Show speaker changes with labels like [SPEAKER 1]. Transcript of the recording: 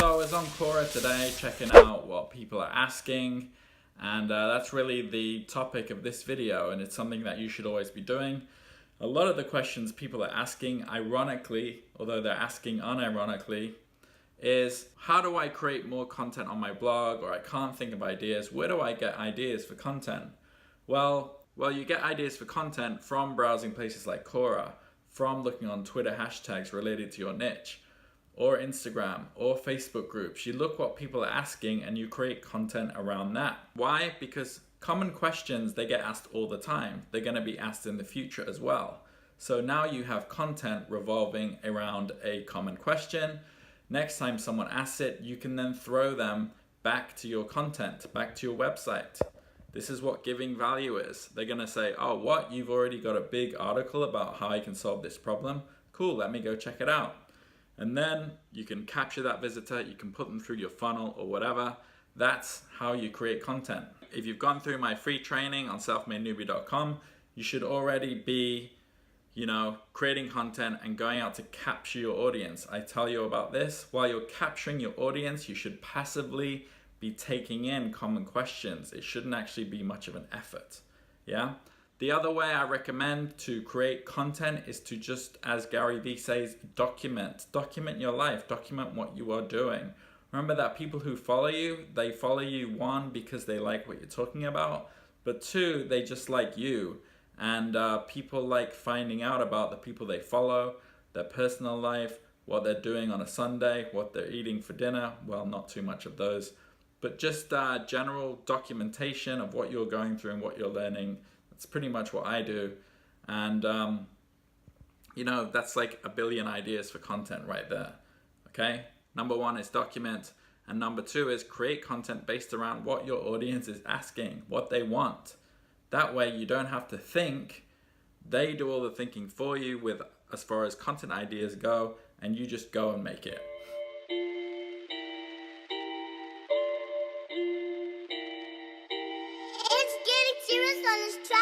[SPEAKER 1] So I was on Quora today checking out what people are asking, and that's really the topic of this video, and it's something that you should always be doing. A lot of the questions people are asking, ironically, although they're asking unironically, is how do I create more content on my blog, or I can't think of ideas. Where do I get ideas for content? Well, you get ideas for content from browsing places like Quora, from looking on Twitter hashtags related to your niche, or Instagram, or Facebook groups. You look what people are asking and you create content around that. Why? Because common questions, they get asked all the time. They're going to be asked in the future as well. So now you have content revolving around a common question. Next time someone asks it, you can then throw them back to your content, back to your website. This is what giving value is. They're going to say, oh, what? You've already got a big article about how I can solve this problem? Cool, let me go check it out. And then you can capture that visitor, you can put them through your funnel or whatever. That's how you create content. If you've gone through my free training on selfmadenewbie.com, you should already be, creating content and going out to capture your audience. I tell you about this. While you're capturing your audience, you should passively be taking in common questions. It shouldn't actually be much of an effort. Yeah. The other way I recommend to create content is to just, as Gary Vee says, document your life, document what you are doing. Remember that people who follow you, they follow you, one, because they like what you're talking about, but two, they just like you. And people like finding out about the people they follow, their personal life, what they're doing on a Sunday, what they're eating for dinner. Well, not too much of those, but just general documentation of what you're going through and what you're learning. That's pretty much what I do. And, that's like a billion ideas for content right there. Okay? Number one is document. And number two is create content based around what your audience is asking, what they want. That way you don't have to think. They do all the thinking for you as far as content ideas go, and you just go and make it.
[SPEAKER 2] It's getting serious on this track.